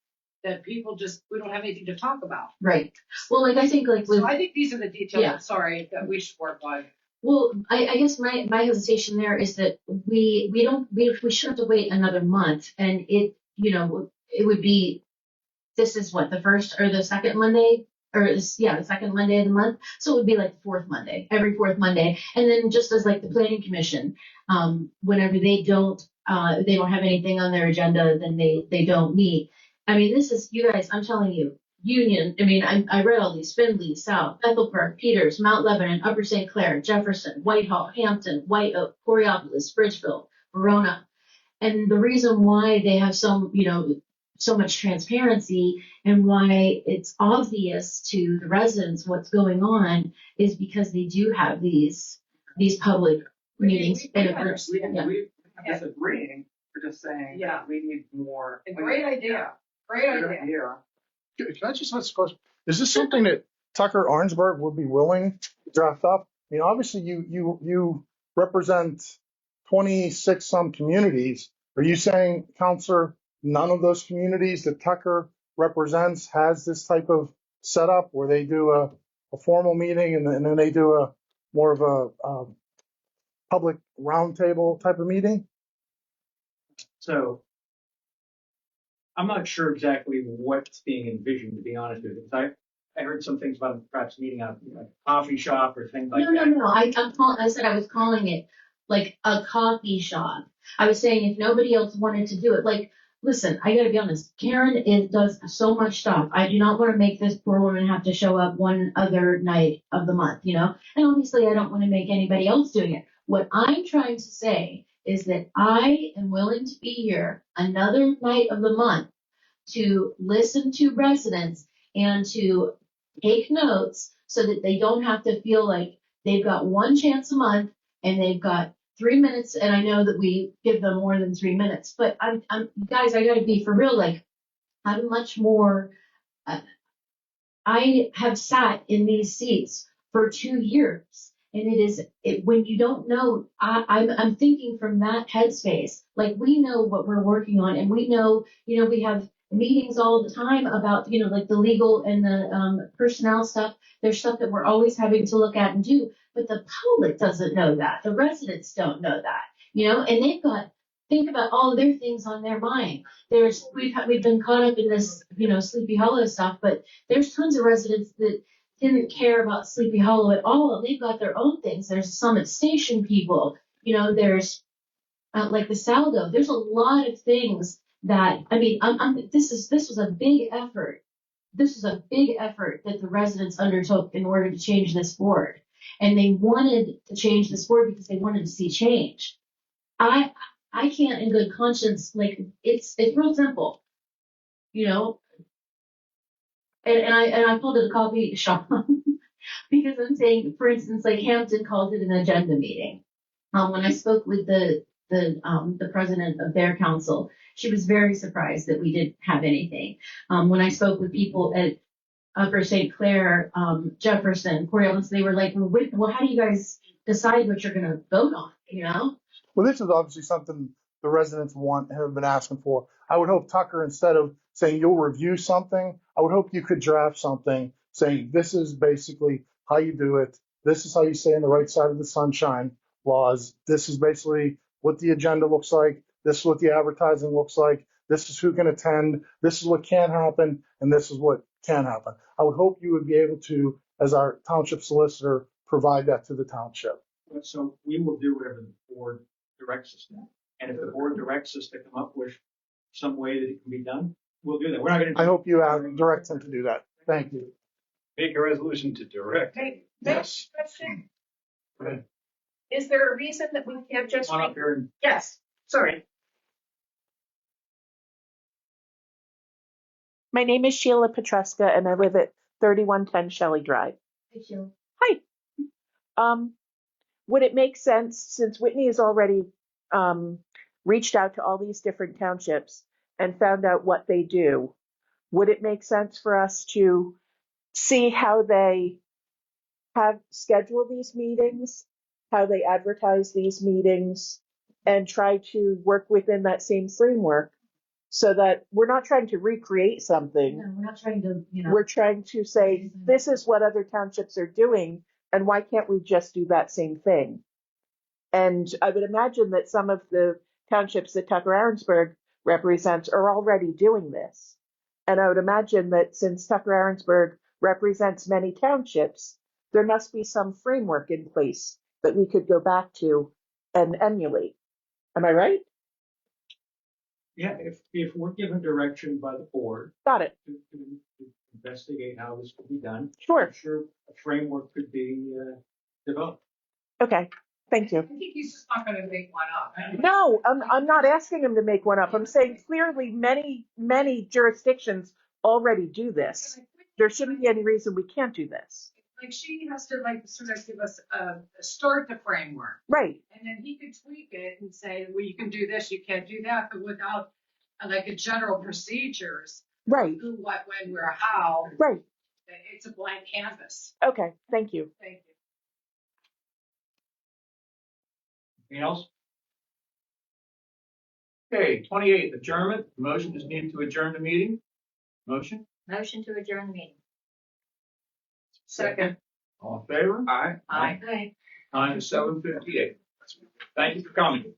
that people we don't have anything to talk about. Right. Well, I think so I think these are the details. Yeah. I'm sorry, that we should work on. Well, I guess my hesitation there is that we shouldn't have to wait another month, and it would be, this is what, the first or the second Monday, the second Monday of the month, so it would be like the fourth Monday, every fourth Monday, and then just as like the planning commission, whenever they don't have anything on their agenda, then they don't meet. I mean, this is, you guys, I'm telling you, Union, I mean, I read all these: Findlay, South, Bethel Park, Peters, Mount Lebanon, Upper St. Clair, Jefferson, Whitehall, Hampton, White Oak, Coriopolis, Bridgeville, Verona. And the reason why they have so much transparency and why it's obvious to the residents what's going on is because they do have these public meetings. We're disagreeing. We're just saying we need more. Great idea. Great idea. Can I just ask a question? Is this something that Tucker Arnsberg would be willing to draft up? I mean, obviously you represent 26 some communities. Are you saying, Counselor, none of those communities that Tucker represents has this type of setup where they do a formal meeting and then they do a more of a public roundtable type of meeting? So I'm not sure exactly what's being envisioned, to be honest with you. I heard some things about perhaps meeting out like a coffee shop or things like that. No. I said I was calling it like a coffee shop. I was saying if nobody else wanted to do it, like, listen, I got to be honest. Karen does so much stuff. I do not want to make this poor woman have to show up one other night of the month, And obviously, I don't want to make anybody else doing it. What I'm trying to say is that I am willing to be here another night of the month to listen to residents and to take notes so that they don't have to feel like they've got one chance a month and they've got 3 minutes. And I know that we give them more than 3 minutes, but guys, I got to be for real. Like, how much more? I have sat in these seats for 2 years. And when you don't know, I'm thinking from that headspace. Like, we know what we're working on, and we know, we have meetings all the time about, like the legal and the personnel stuff. There's stuff that we're always having to look at and do, but the public doesn't know that. The residents don't know that, and they've got, think about all of their things on their mind. We've been caught up in this, Sleepy Hollow stuff, but there's tons of residents that didn't care about Sleepy Hollow at all. They've got their own things. There's Summit Station people, there's like the Saldo. There's a lot of things that, I mean, this was a big effort. This was a big effort that the residents undertook in order to change this board. And they wanted to change this board because they wanted to see change. I can't in good conscience, like, it's real simple, you know? And I called it a coffee shop because I'm saying, for instance, like Hampton calls it an agenda meeting. When I spoke with the president of their council, she was very surprised that we didn't have anything. When I spoke with people at Upper St. Clair, Jefferson, Coriolis, they were like, well, how do you guys decide what you're going to vote on, you know? Well, this is obviously something the residents want, have been asking for. I would hope, Tucker, instead of saying you'll review something, I would hope you could draft something saying this is basically how you do it. This is how you stay on the right side of the sunshine laws. This is basically what the agenda looks like. This is what the advertising looks like. This is who can attend. This is what can happen. And this is what can happen. I would hope you would be able to, as our township solicitor, provide that to the township. So we will do whatever the board directs us to. And if the board directs us to come up with some way that it can be done, we'll do that. We're not going to. I hope you direct them to do that. Thank you. Make a resolution to direct. Hey, Yes. question. Is there a reason that we can't just? Come on up here and Yes, sorry. My name is Sheila Petruska, and I live at 3110 Shelley Drive. Hi. Would it make sense, since Whitney has already reached out to all these different townships and found out what they do, would it make sense for us to see how they have scheduled these meetings, how they advertise these meetings, and try to work within that same framework so that we're not trying to recreate something. No, we're not trying to, you know. We're trying to say, this is what other townships are doing, and why can't we just do that same thing? And I would imagine that some of the townships that Tucker Arensburg represents are already doing this. And I would imagine that since Tucker Arensburg represents many townships, there must be some framework in place that we could go back to and emulate. Am I right? yeah, if we're given direction by the board. Got it. To investigate how this could be done. Sure. I'm sure a framework could be developed. Okay. Thank you. I think he's just not gonna make one up. No, I'm not asking him to make one up. I'm saying clearly many jurisdictions already do this. There shouldn't be any reason we can't do this. Like she has to like sort of give us a start the framework. Right. And then he could tweak it and say, well, you can do this, you can't do that, but without like a general procedures. Right. Who, what, when, where, how. Right. It's a blank canvas. Okay. Thank you. Thank you. Anything else? Okay, 28, adjournment. Motion is needed to adjourn the meeting. Motion? Motion to adjourn the meeting. Second. All in favor? Aye. Aye. Time is 7:58. Thank you for coming.